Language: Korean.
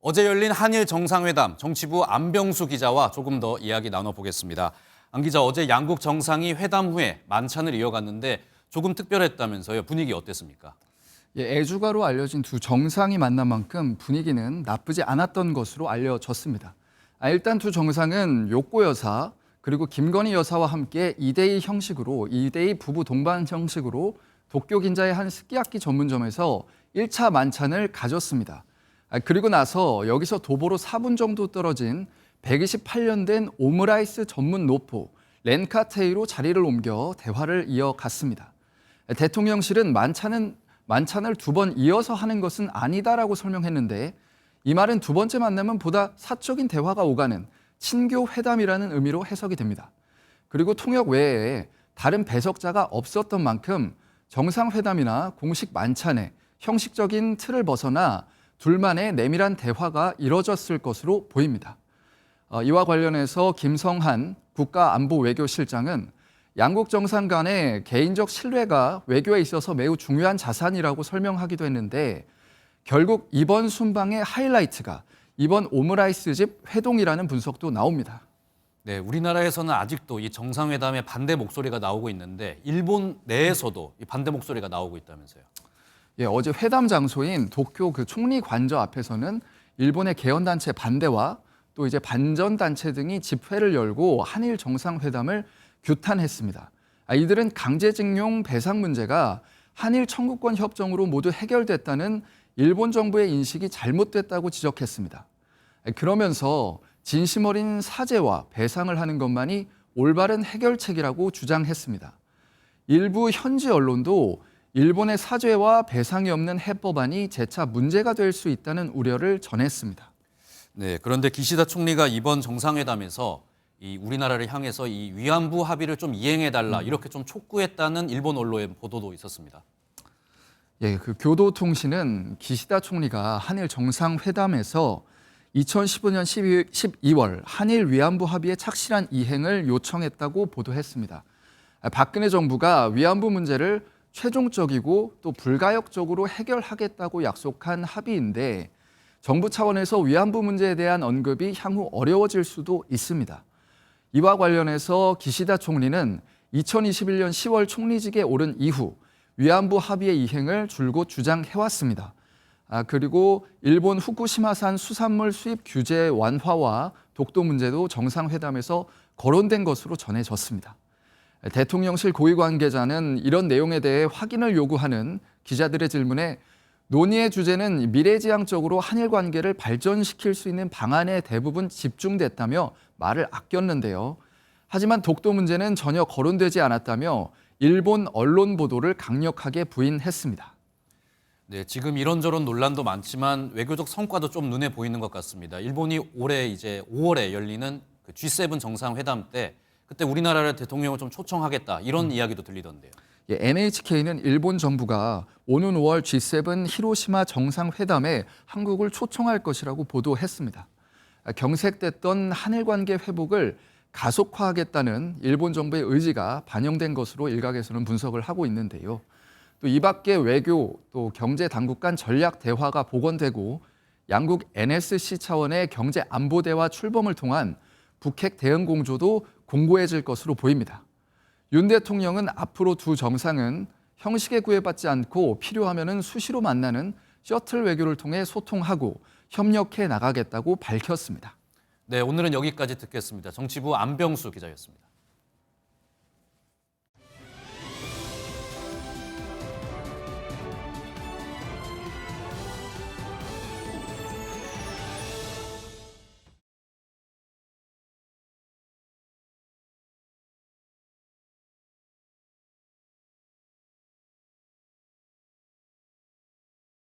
어제 열린 한일 정상회담, 정치부 안병수 기자와 조금 더 이야기 나눠보겠습니다. 안 기자, 어제 양국 정상이 회담 후에 만찬을 이어갔는데 조금 특별했다면서요. 분위기 어땠습니까? 애주가로 알려진 두 정상이 만난 만큼 분위기는 나쁘지 않았던 것으로 알려졌습니다. 일단 두 정상은 요코 여사 그리고 김건희 여사와 함께 2대2 형식으로 2대2 부부 동반 형식으로 도쿄 긴자의 한 스키야키 전문점에서 1차 만찬을 가졌습니다. 그리고 나서 여기서 도보로 4분 정도 떨어진 128년 된 오므라이스 전문 노포 렌카테이로 자리를 옮겨 대화를 이어갔습니다. 대통령실은 만찬을 두 번 이어서 하는 것은 아니다라고 설명했는데 이 말은 두 번째 만남은 보다 사적인 대화가 오가는 친교 회담이라는 의미로 해석이 됩니다. 그리고 통역 외에 다른 배석자가 없었던 만큼 정상회담이나 공식 만찬에 형식적인 틀을 벗어나 둘만의 내밀한 대화가 이뤄졌을 것으로 보입니다. 이와 관련해서 김성한 국가안보외교실장은 양국 정상 간의 개인적 신뢰가 외교에 있어서 매우 중요한 자산이라고 설명하기도 했는데 결국 이번 순방의 하이라이트가 이번 오므라이스 집 회동이라는 분석도 나옵니다. 네, 우리나라에서는 아직도 이 정상회담에 반대 목소리가 나오고 있는데 일본 내에서도 이 반대 목소리가 나오고 있다면서요. 어제 회담 장소인 도쿄 그 총리 관저 앞에서는 일본의 개헌단체 반대와 또 이제 반전단체 등이 집회를 열고 한일 정상회담을 규탄했습니다. 이들은 강제징용 배상 문제가 한일 청구권 협정으로 모두 해결됐다는 일본 정부의 인식이 잘못됐다고 지적했습니다. 그러면서 진심 어린 사죄와 배상을 하는 것만이 올바른 해결책이라고 주장했습니다. 일부 현지 언론도 일본의 사죄와 배상이 없는 해법안이 재차 문제가 될 수 있다는 우려를 전했습니다. 네, 그런데 기시다 총리가 이번 정상회담에서 이 우리나라를 향해서 이 위안부 합의를 좀 이행해달라 이렇게 좀 촉구했다는 일본 언론의 보도도 있었습니다. 그 교도통신은 기시다 총리가 한일 정상회담에서 2015년 12월 한일 위안부 합의의 착실한 이행을 요청했다고 보도했습니다. 박근혜 정부가 위안부 문제를 최종적이고 또 불가역적으로 해결하겠다고 약속한 합의인데 정부 차원에서 위안부 문제에 대한 언급이 향후 어려워질 수도 있습니다. 이와 관련해서 기시다 총리는 2021년 10월 총리직에 오른 이후 위안부 합의의 이행을 줄곧 주장해왔습니다. 그리고 일본 후쿠시마산 수산물 수입 규제 완화와 독도 문제도 정상회담에서 거론된 것으로 전해졌습니다. 대통령실 고위 관계자는 이런 내용에 대해 확인을 요구하는 기자들의 질문에 논의의 주제는 미래지향적으로 한일 관계를 발전시킬 수 있는 방안에 대부분 집중됐다며 말을 아꼈는데요. 하지만 독도 문제는 전혀 거론되지 않았다며 일본 언론 보도를 강력하게 부인했습니다. 네, 지금 이런저런 논란도 많지만 외교적 성과도 좀 눈에 보이는 것 같습니다. 일본이 올해 이제 5월에 열리는 그 G7 정상회담 때 그때 우리나라를 대통령을 좀 초청하겠다 이런 이야기도 들리던데요. NHK는 일본 정부가 오는 5월 G7 히로시마 정상회담에 한국을 초청할 것이라고 보도했습니다. 경색됐던 한일 관계 회복을 가속화하겠다는 일본 정부의 의지가 반영된 것으로 일각에서는 분석을 하고 있는데요. 또 이 밖에 외교, 또 경제 당국 간 전략 대화가 복원되고 양국 NSC 차원의 경제 안보 대화 출범을 통한 북핵 대응 공조도 공고해질 것으로 보입니다. 윤 대통령은 앞으로 두 정상은 형식에 구애받지 않고 필요하면 수시로 만나는 셔틀 외교를 통해 소통하고 협력해 나가겠다고 밝혔습니다. 네, 오늘은 여기까지 듣겠습니다. 정치부 안병수 기자였습니다.